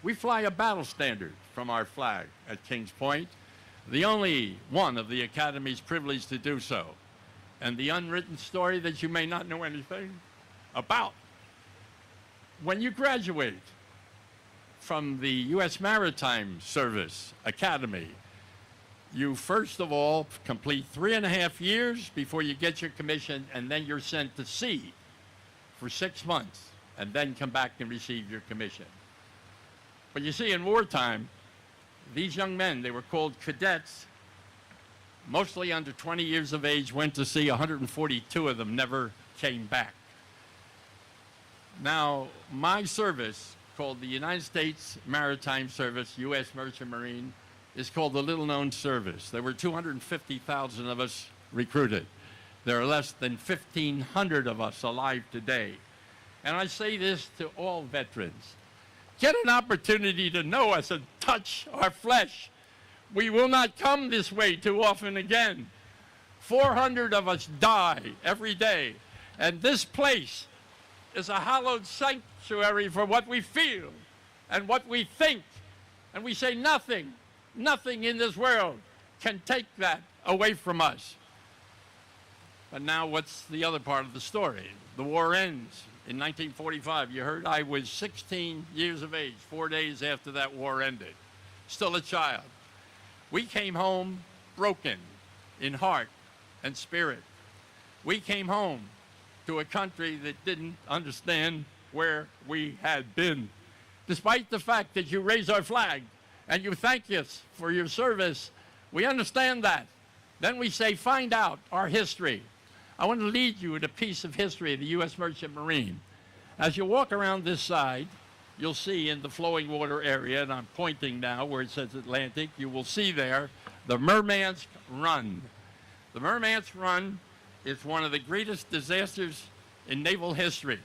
We fly a battle standard from our flag at Kings Point, the only one of the Academy's privileged to do so. And the unwritten story that you may not know anything about. When you graduate from the U.S. Maritime Service Academy, you first of all complete 3.5 years before you get your commission, and then you're sent to sea for 6 months, and then come back and receive your commission. But you see, in wartime, these young men, they were called cadets, mostly under 20 years of age, went to sea. 142 of them never came back. Now, my service, called the United States Maritime Service, U.S. Merchant Marine, is called the little-known service. There were 250,000 of us recruited. There are less than 1,500 of us alive today. And I say this to all veterans. Get an opportunity to know us and touch our flesh. We will not come this way too often again. 400 of us die every day. And this place is a hallowed sanctuary for what we feel and what we think. And we say nothing in this world can take that away from us. But now what's the other part of the story? The war ends in 1945. You heard I was 16 years of age, 4 days after that war ended. Still a child. We came home broken in heart and spirit. We came home to a country that didn't understand where we had been. Despite the fact that you raise our flag and you thank us for your service, we understand that. Then we say, find out our history. I want to lead you to a piece of history of the U.S. Merchant Marine. As you walk around this side, you'll see in the flowing water area, and I'm pointing now where it says Atlantic, you will see there the Murmansk Run. The Murmansk Run is one of the greatest disasters in naval history.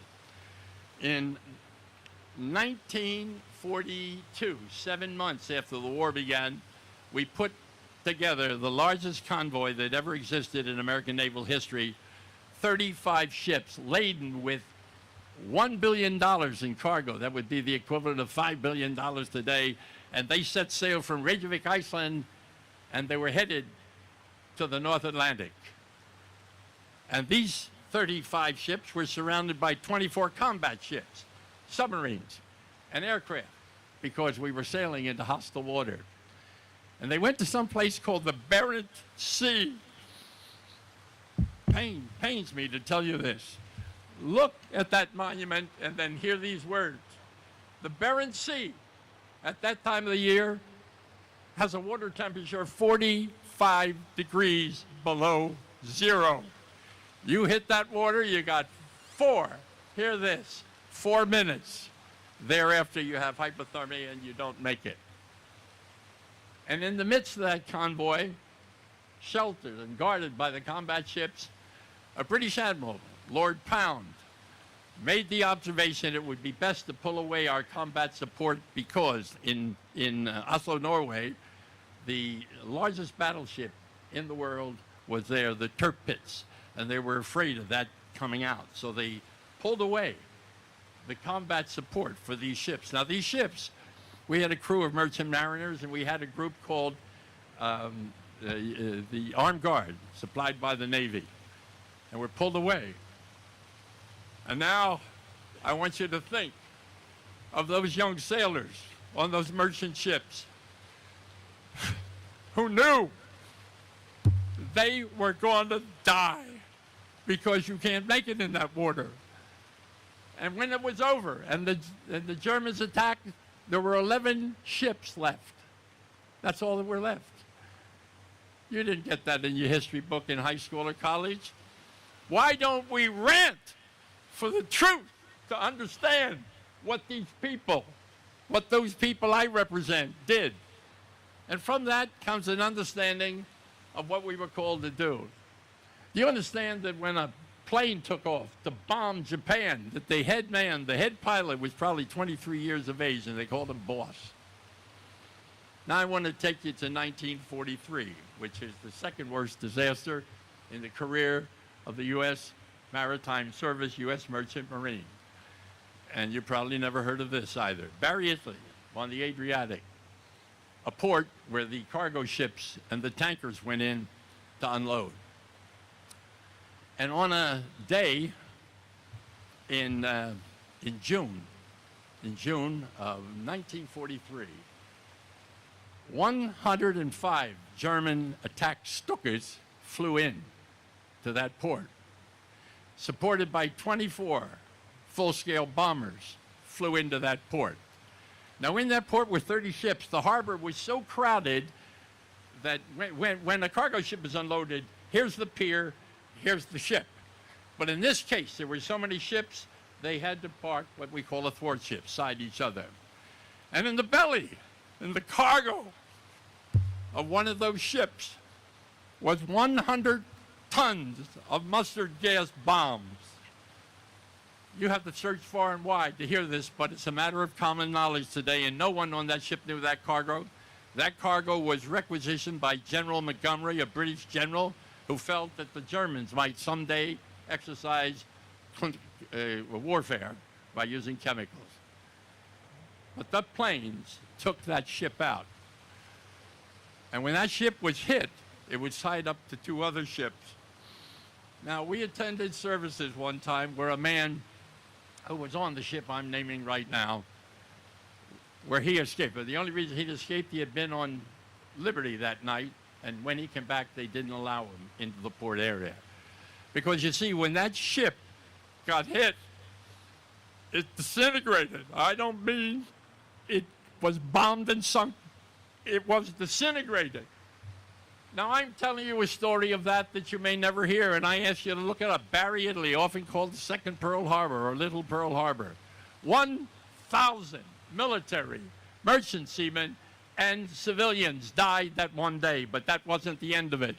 In 1942, 7 months after the war began, we put together the largest convoy that ever existed in American naval history, 35 ships laden with $1 billion in cargo. That would be the equivalent of $5 billion today. And they set sail from Reykjavik, Iceland, and they were headed to the North Atlantic. And these 35 ships were surrounded by 24 combat ships, submarines, and aircraft, because we were sailing into hostile water. And they went to some place called the Barents Sea. Pains me to tell you this. Look at that monument and then hear these words. The Barents Sea, at that time of the year, has a water temperature 45 degrees below zero. You hit that water, you got hear this, 4 minutes. Thereafter, you have hypothermia and you don't make it. And in the midst of that convoy, sheltered and guarded by the combat ships, a British admiral, Lord Pound, made the observation it would be best to pull away our combat support because in Oslo, Norway, the largest battleship in the world was there, the Tirpitz, and they were afraid of that coming out. So they pulled away the combat support for these ships. Now, these ships, we had a crew of merchant mariners, and we had a group called the Armed Guard, supplied by the Navy, and we're pulled away. And now I want you to think of those young sailors on those merchant ships who knew they were going to die because you can't make it in that water. And when it was over and the Germans attacked, there were 11 ships left. That's all that were left. You didn't get that in your history book in high school or college. Why don't we rant for the truth to understand what these people, what those people I represent did? And from that comes an understanding of what we were called to do. Do you understand that when a plane took off to bomb Japan, that the head man, the head pilot, was probably 23 years of age, and they called him boss? Now I want to take you to 1943, which is the second worst disaster in the career of the U.S. Maritime Service, U.S. Merchant Marine. And you probably never heard of this either. Barry Italy, on the Adriatic, a port where the cargo ships and the tankers went in to unload. And on a day in June of 1943, 105 German attack Stukas flew in to that port, supported by 24 full-scale bombers flew into that port. Now, in that port were 30 ships. The harbor was so crowded that when a cargo ship is unloaded, here's the pier, here's the ship. But in this case, there were so many ships, they had to park what we call a thwart ship, side each other. And in the belly, in the cargo of one of those ships, was 100 tons of mustard gas bombs. You have to search far and wide to hear this, but it's a matter of common knowledge today, and no one on that ship knew that cargo. That cargo was requisitioned by General Montgomery, a British general, who felt that the Germans might someday exercise warfare by using chemicals. But the planes took that ship out. And when that ship was hit, it was tied up to two other ships. Now, we attended services one time where a man who was on the ship I'm naming right now, where he escaped. But the only reason he'd escaped, he had been on liberty that night, and when he came back, they didn't allow him into the port area. Because you see, when that ship got hit, it disintegrated. I don't mean it was bombed and sunk. It was disintegrated. Now, I'm telling you a story of that you may never hear, and I ask you to look it up. Barry, Italy, often called the Second Pearl Harbor or Little Pearl Harbor. 1,000 military, merchant seamen, and civilians died that one day, but that wasn't the end of it,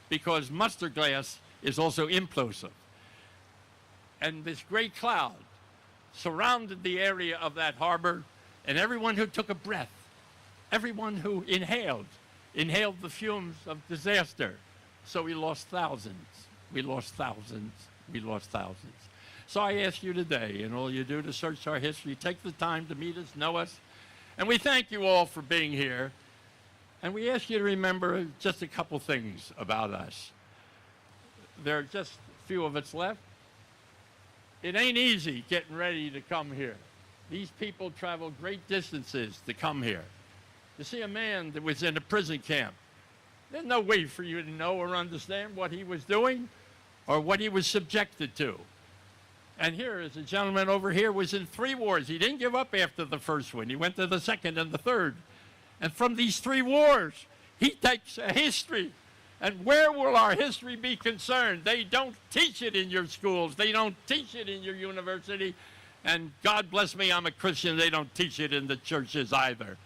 because mustard gas is also implosive. And this great cloud surrounded the area of that harbor, and everyone who took a breath, everyone who inhaled the fumes of disaster. So we lost thousands. We lost thousands. We lost thousands. So I ask you today, and all you do to search our history, take the time to meet us, know us, and we thank you all for being here. And we ask you to remember just a couple things about us. There are just a few of us left. It ain't easy getting ready to come here. These people travel great distances to come here. To see a man that was in a prison camp, there's no way for you to know or understand what he was doing or what he was subjected to. And here is a gentleman over here was in 3 wars. He didn't give up after the first one. He went to the second and the third. And from these 3 wars, he takes a history. And where will our history be concerned? They don't teach it in your schools. They don't teach it in your university. And God bless me, I'm a Christian. They don't teach it in the churches either.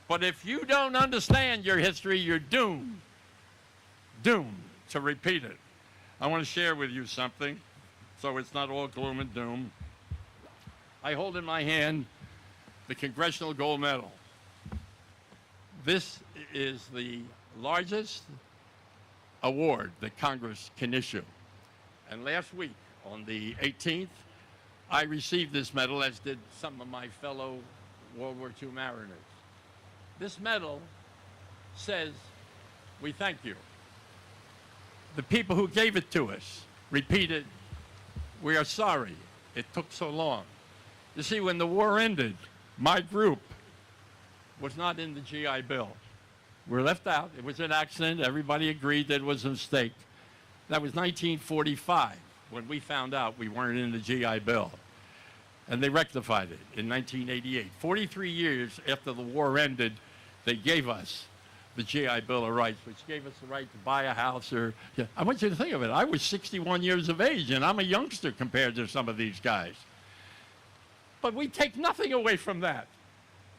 But if you don't understand your history, you're doomed to repeat it. I want to share with you something, so it's not all gloom and doom. I hold in my hand the Congressional Gold Medal. This is the largest award that Congress can issue. And last week, on the 18th, I received this medal, as did some of my fellow World War II mariners. This medal says, we thank you. The people who gave it to us repeated, we are sorry it took so long. You see, when the war ended, my group was not in the GI Bill. We were left out. It was an accident. Everybody agreed that it was a mistake. That was 1945 when we found out we weren't in the GI Bill. And they rectified it in 1988. 43 years after the war ended, they gave us the GI Bill of Rights, which gave us the right to buy a house. I want you to think of it. I was 61 years of age, and I'm a youngster compared to some of these guys. But we take nothing away from that.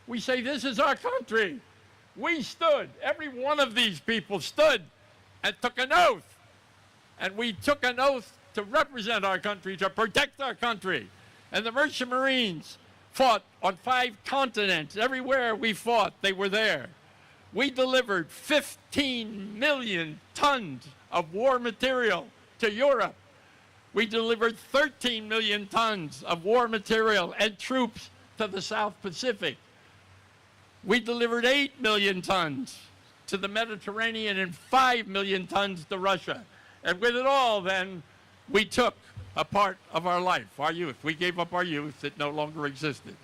We say, this is our country. We stood. Every one of these people stood and took an oath. And we took an oath to represent our country, to protect our country. And the Merchant Marines fought on 5 continents. Everywhere we fought, they were there. We delivered 15 million tons of war material to Europe. We delivered 13 million tons of war material and troops to the South Pacific. We delivered 8 million tons to the Mediterranean and 5 million tons to Russia. And with it all, then, we took a part of our life, our youth. We gave up our youth. It no longer existed.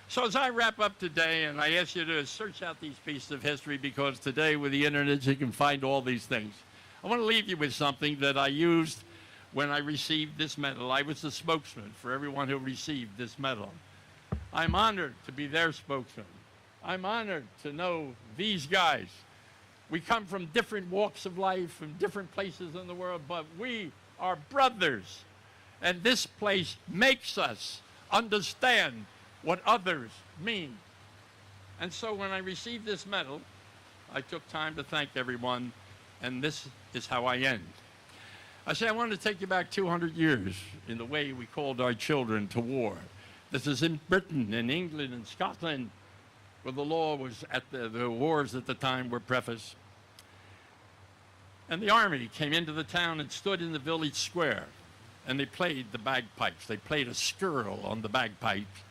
So as I wrap up today, and I ask you to search out these pieces of history, because today with the internet you can find all these things. I want to leave you with something that I used when I received this medal. I was the spokesman for everyone who received this medal. I'm honored to be their spokesman. I'm honored to know these guys. We come from different walks of life, from different places in the world, but we are brothers. And this place makes us understand what others mean. And so when I received this medal, I took time to thank everyone, and this is how I end. I say I want to take you back 200 years in the way we called our children to war. This is in Britain, in England, in Scotland, where the law was at the wars at the time were prefaced. And the army came into the town and stood in the village square, and they played the bagpipes. They played a skirl on the bagpipes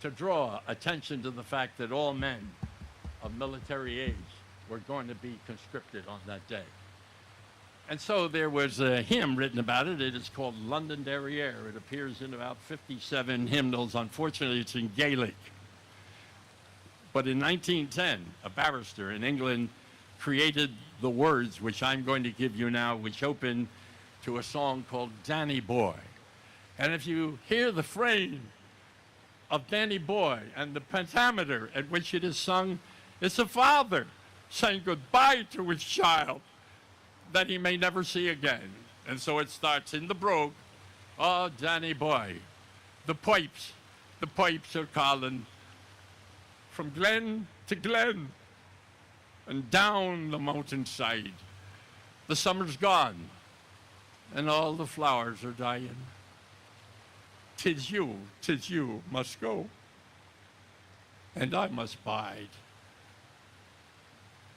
to draw attention to the fact that all men of military age were going to be conscripted on that day. And so there was a hymn written about it. It is called London Derriere. It appears in about 57 hymnals. Unfortunately, it's in Gaelic. But in 1910, a barrister in England created the words which I'm going to give you now, which open to a song called Danny Boy. And if you hear the frame of Danny Boy and the pentameter at which it is sung, it's a father saying goodbye to his child that he may never see again. And so it starts in the brogue, oh, Danny Boy, the pipes are calling from glen to glen and down the mountainside. The summer's gone and all the flowers are dying. 'Tis you must go, and I must bide.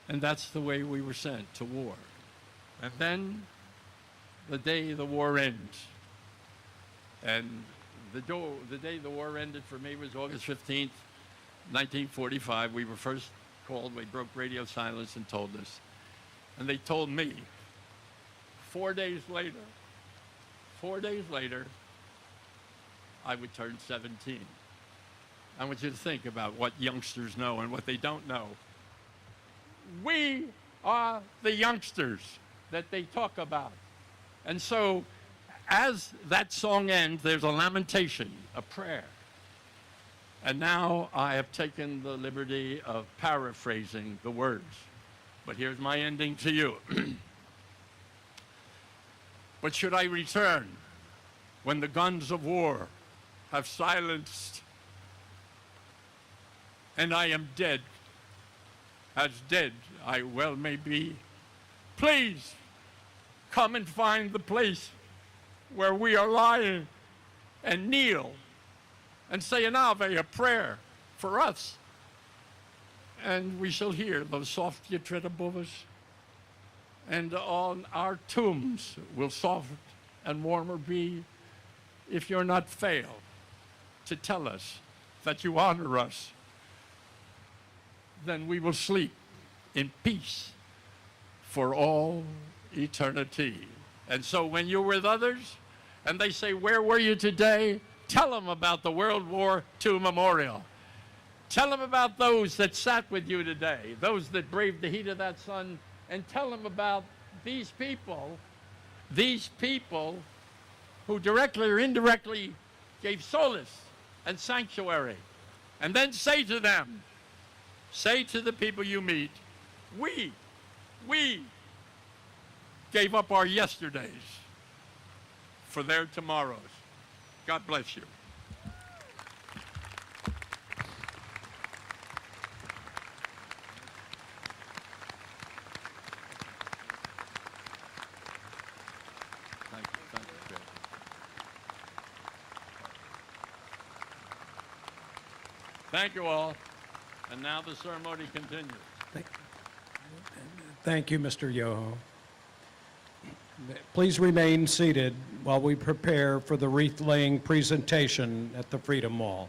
And that's the way we were sent to war. And then the day the war ends. And the day the war ended for me was August 15th, 1945. We were first called. We broke radio silence and told us. And they told me 4 days later, I would turn 17. I want you to think about what youngsters know and what they don't know. We are the youngsters that they talk about. And so as that song ends, there's a lamentation, a prayer. And now I have taken the liberty of paraphrasing the words. But here's my ending to you. But should I return when the guns of war have silenced and I am dead, as dead I well may be, please come and find the place where we are lying and kneel and say an Ave, a prayer for us. And we shall hear the soft tread above us, and on our tombs will soft and warmer be, if you're not fail to tell us that you honor us. Then we will sleep in peace for all eternity. And so when you're with others and they say, where were you today? Tell them about the World War II Memorial. Tell them about those that sat with you today, those that braved the heat of that sun, and tell them about these people who directly or indirectly gave solace and sanctuary. And then say to them, say to the people you meet, we gave up our yesterdays for their tomorrows. God bless you. Thank you, Jay. Thank you all. And now the ceremony continues. Thank you, Mr. Yoho. Please remain seated while we prepare for the wreath-laying presentation at the Freedom Wall.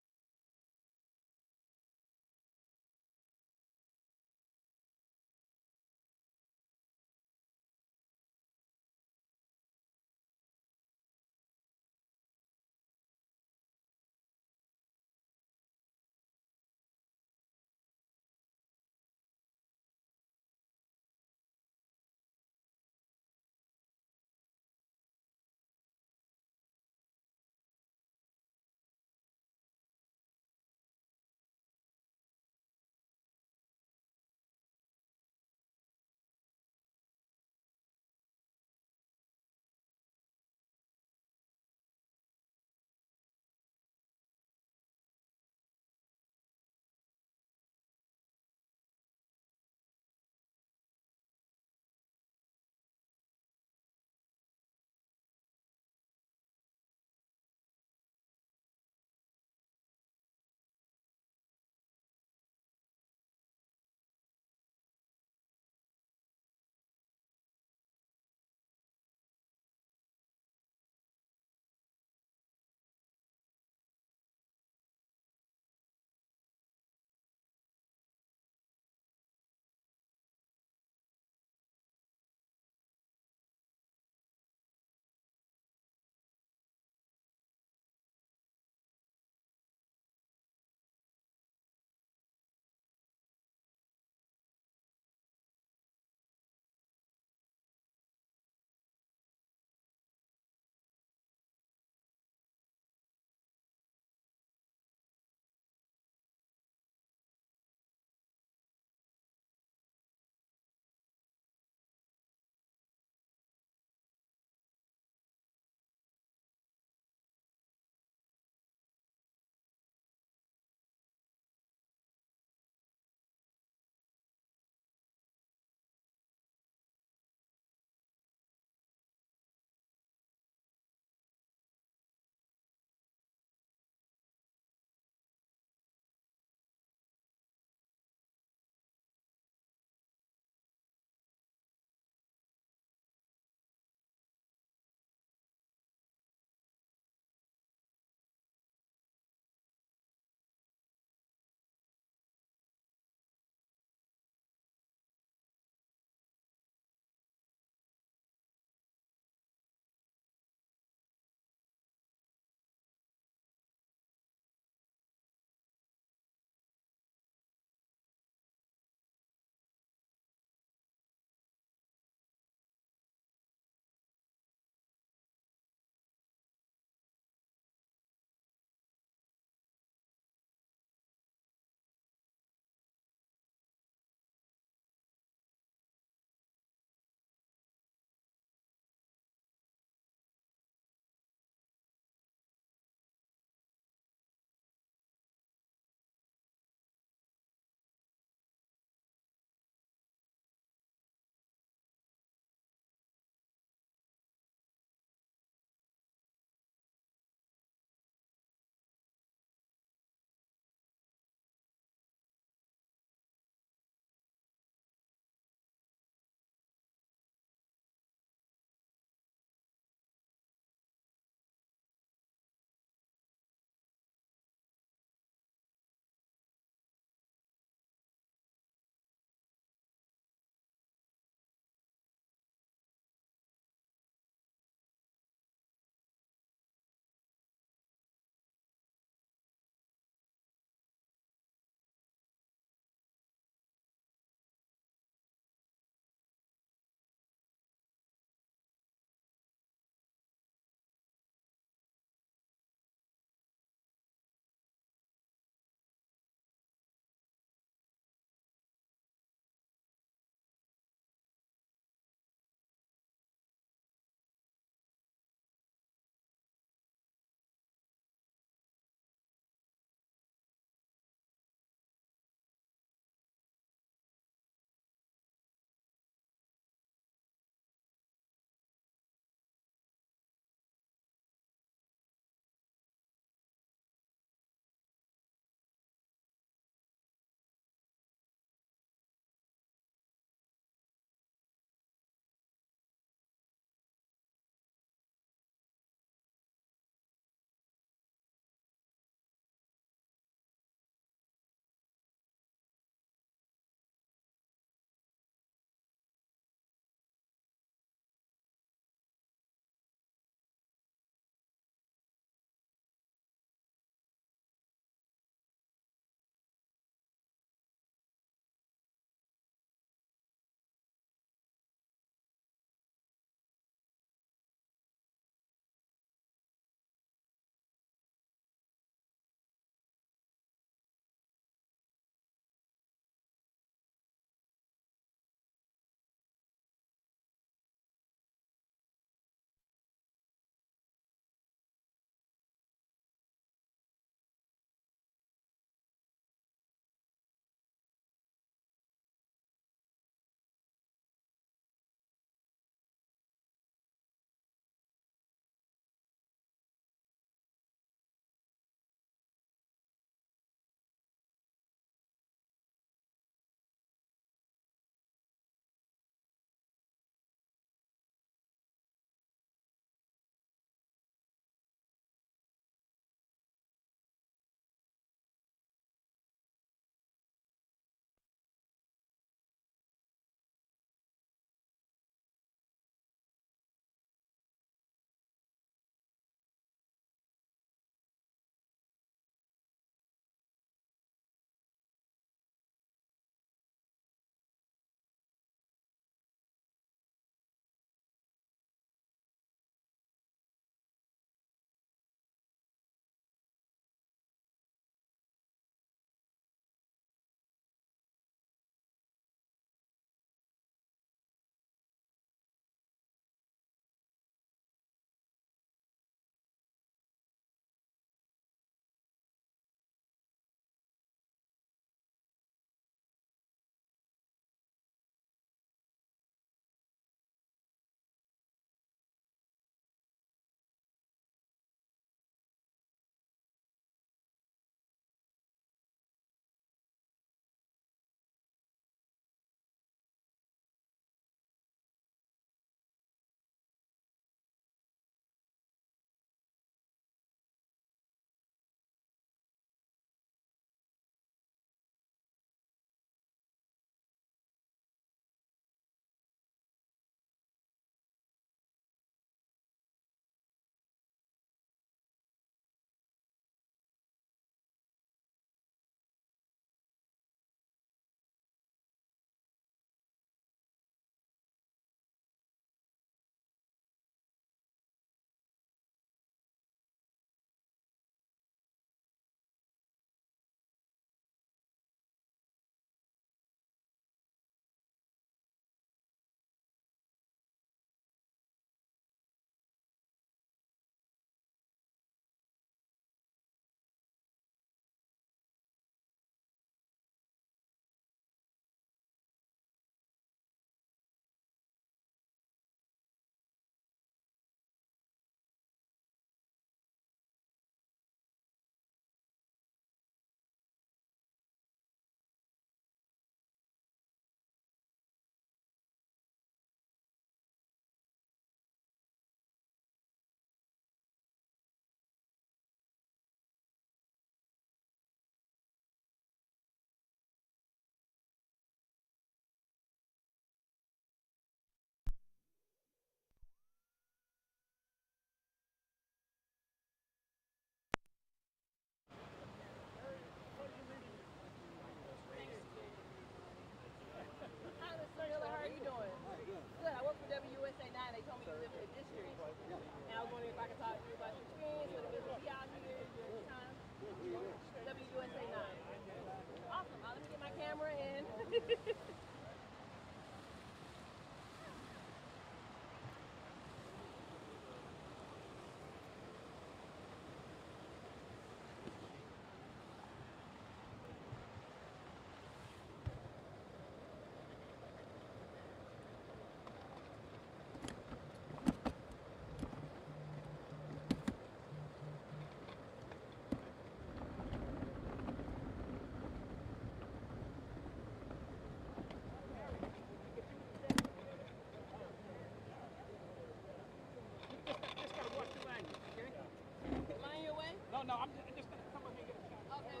No, I'm just gonna come over here and get a shot. Okay.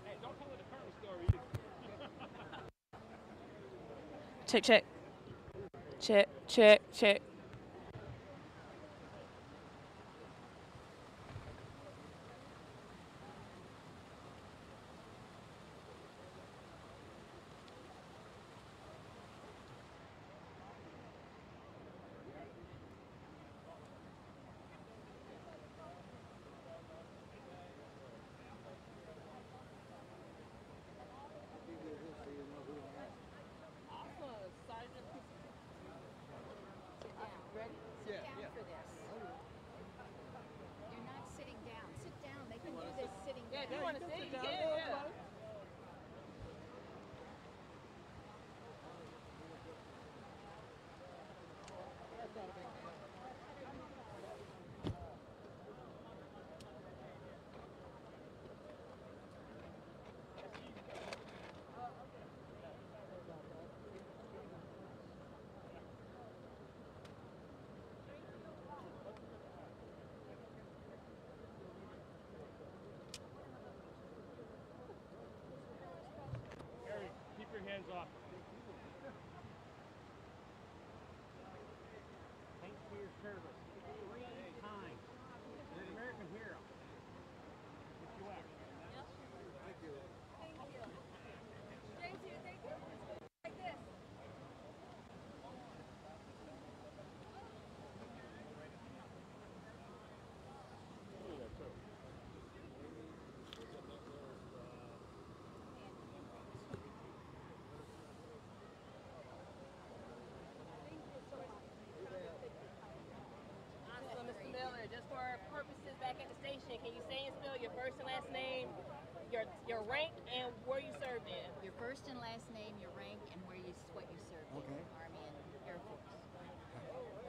Hey, don't tell her the Colonel story either. Check, check. Check, check, check. Sit down for this. You're not sitting down. Sit down. They can do this sitting down. Yeah, you want to sit? You can, yeah. Harry, keep your hands off. Thanks for your service. 3 times. You're an American hero. Lift you up. Thank you. Tracy, thank you. Like this. Awesome, Mr. Miller. Just for our purposes back at the station, can you say and spell your first and last name, your rank, and where you served in? Your first and last name, your rank, and what you served Okay. in, Army and Air Force.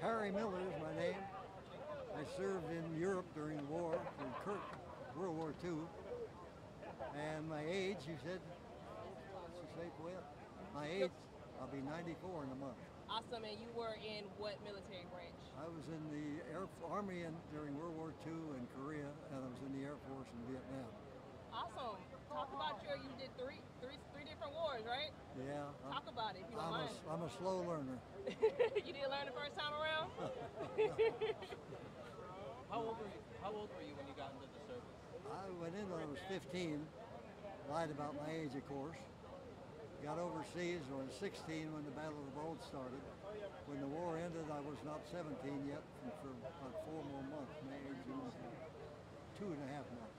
Harry Miller is my name. I served in Europe during the war, in World War II. And my age, you said, what's the say, Poet? My age, I'll be 94 in a month. Awesome, and you were in what military branch? I was in the Army during World War II in Korea, and I was in the Air Force in Vietnam. Awesome. Talk about you did three different wars, right? Yeah. Talk about it if you don't mind. I'm a slow learner. You didn't learn the first time around? How old were you when you got into the service? I went in when I was 15, lied about my age, of course. Got overseas when I was 16 when the Battle of the Bulge started. When the war ended, I was not 17 yet, and for about 4 more months. My age was 2.5 months.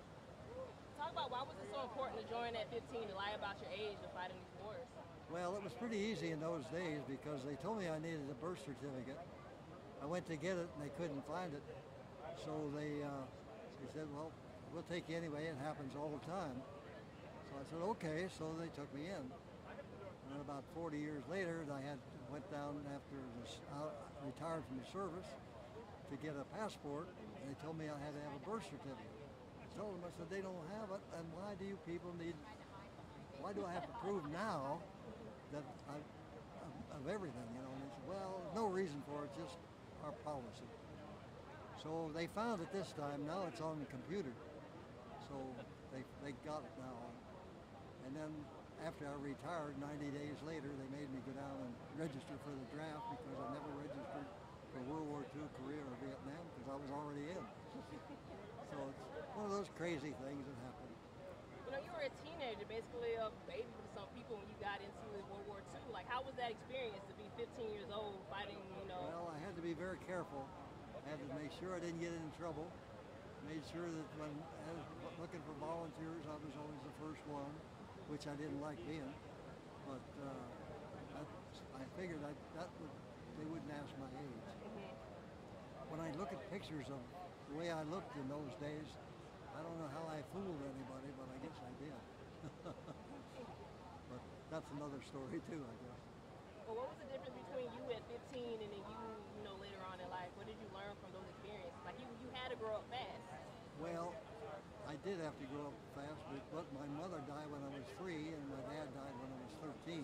Talk about why was it so important to join at 15 to lie about your age to fight in these wars? Well, it was pretty easy in those days because they told me I needed a birth certificate. I went to get it and they couldn't find it. So they said, well, we'll take you anyway. It happens all the time. So I said, okay. So they took me in. And then about 40 years later, I went down after retired from the service to get a passport. And they told me I had to have a birth certificate. I told them, I said, they don't have it. And why do you people need, why do I have to prove now that of everything, you know? And they said, well, no reason for it, just our policy. So they found it this time. Now it's on the computer. So they got it now. And then after I retired, 90 days later, they made me go down and register for the draft because I never registered for World War II, Korea, or Vietnam because I was already in. So it's one of those crazy things that happen. You know, you were a teenager, basically a baby to some people when you got into World War II. Like, how was that experience to be 15 years old fighting, you know? Well, I had to be very careful. I had to make sure I didn't get in trouble. Made sure that when looking for volunteers. I was always the first one, which I didn't like being. But I figured they wouldn't ask my age. When I look at pictures of the way I looked in those days, I don't know how I fooled anybody, but I guess I did. But that's another story too, I guess. Well, what was the difference between you at 15 and then you know, later on in life? What did you learn from those experiences? Like you had to grow up fast. Well, I did have to grow up fast, but my mother died when I was 3 and my dad died when I was 13.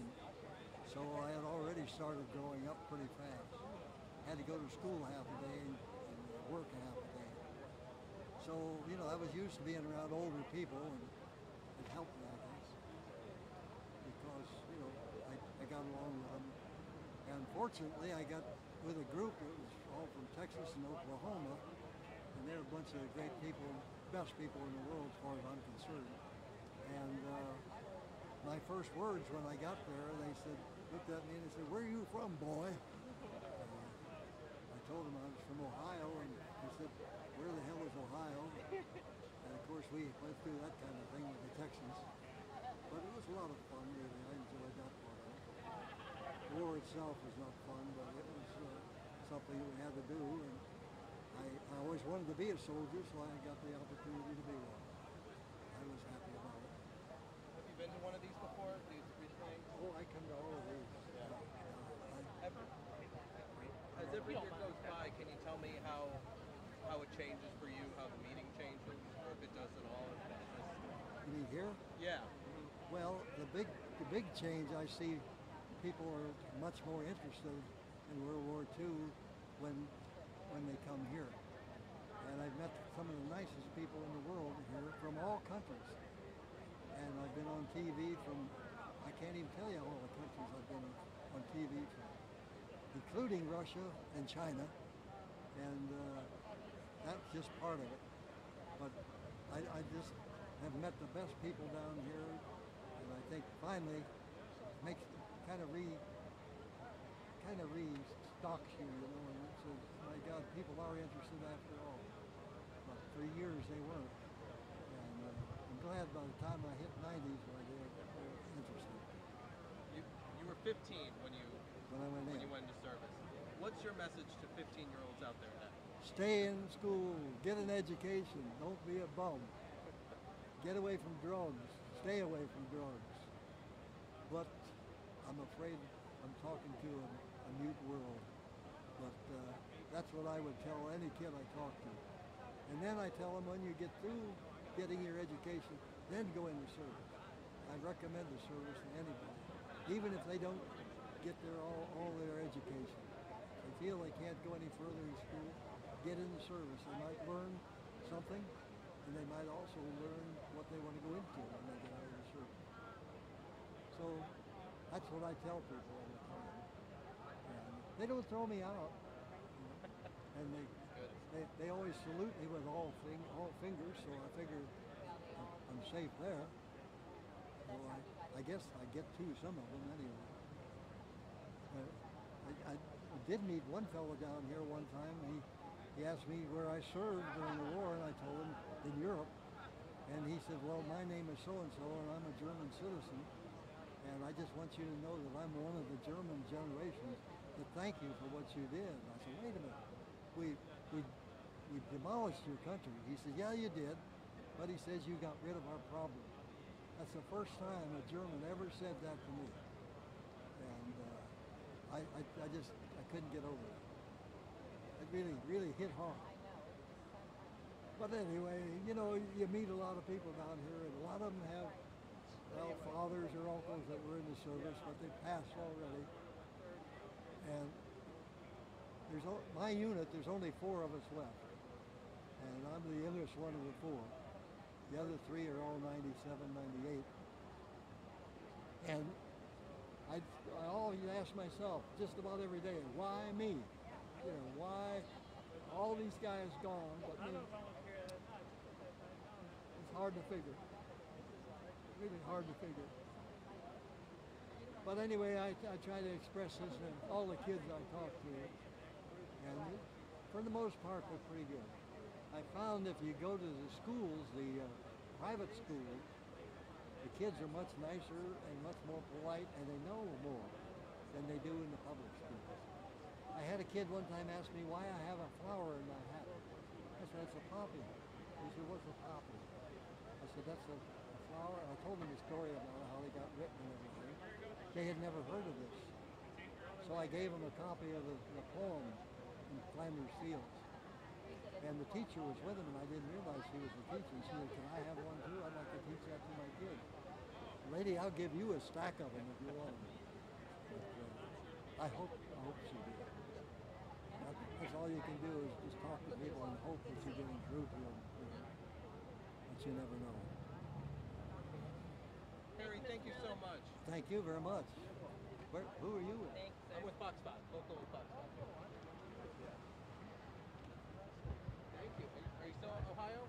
So I had already started growing up pretty fast. Had to go to school half a day and work half a day. So, you know, I was used to being around older people, and it helped me, I guess. Because, you know, I got along with them. And fortunately, I got with a group that was all from Texas and Oklahoma, and they're a bunch of great people, best people in the world as far as I'm concerned. And my first words when I got there, they said, looked at me and they said, "Where are you from, boy?" I told them I was from Ohio, and they said, "Where the hell is Ohio?" And of course, we went through that kind of thing with the Texans. But it was a lot of fun, really. I enjoyed that part of it. The war itself was not fun, but it was something we had to do. And I always wanted to be a soldier, so I got the opportunity to be one. I was happy about it. Have you been to one of these before? These Wreath-Laying? Oh, I come to all of these. As every year goes by, can you tell me how it changes for you, how the meeting changes, or if it does at all? Or if it's just... You mean here? Yeah. Well, the big change I see, people are much more interested in World War II when they come here. And I've met some of the nicest people in the world here from all countries. And I've been on TV from, I can't even tell you all the countries I've been on TV from, including Russia and China. And that's just part of it. But I just have met the best people down here, and I think finally makes kind of restocks you, you know, and it says, my God, people are interested after all. But for years they weren't. And I'm glad by the time I hit 90s, they were interested. You were 15 when you When you went into service. What's your message to 15-year-olds out there now? Stay in school, get an education, don't be a bum. Get away from drugs, stay away from drugs. But I'm afraid I'm talking to a mute world. But that's what I would tell any kid I talk to. And then I tell them, when you get through getting your education, then go into service. I recommend the service to anybody, even if they don't get all their education. They feel they can't go any further in school, get in the service. They might learn something, and they might also learn what they want to go into when they get out of the service. So that's what I tell people all the time. And they don't throw me out. And they always salute me with all fingers, so I figure I'm safe there. So I guess I get to some of them anyway. I did meet one fellow down here one time. He asked me where I served during the war, and I told him in Europe. And he said, "Well, my name is so-and-so, and I'm a German citizen. And I just want you to know that I'm one of the German generations to thank you for what you did." I said, "Wait a minute. We demolished your country." He said, "Yeah, you did. But he says you got rid of our problem." That's the first time a German ever said that to me. And I couldn't get over it. It really hit hard. But anyway, you know, you meet a lot of people down here, and a lot of them have, well, fathers or uncles that were in the service, but they passed already. And my unit, there's only 4 of us left. And I'm the youngest one of the 4. The other 3 are all 97, 98. And I always ask myself, just about every day, why me? You know, why all these guys gone, but me? It's hard to figure. Really hard to figure. But anyway, I try to express this to all the kids I talk to. And for the most part, they're pretty good. I found if you go to the schools, the private schools, the kids are much nicer and much more polite, and they know more than they do in the public schools. I had a kid one time ask me why I have a flower in my hat. I said, it's a poppy. He said, what's a poppy? I said, that's a flower. And I told him the story about how they got written and everything. They had never heard of this. So I gave him a copy of the poem in Flanders Fields. And the teacher was with him, and I didn't realize she was the teacher. And she said, can I have one too? I'd like to teach that to my kids. Lady, I'll give you a stack of them if you want them. But, I hope she did. That's all you can do is just talk to people and hope that you're getting through to them. But you never know. Harry, thank you so much. Thank you very much. Who are you with? I'm with Fox 5, local Fox 5. Thank you. Are you still in Ohio?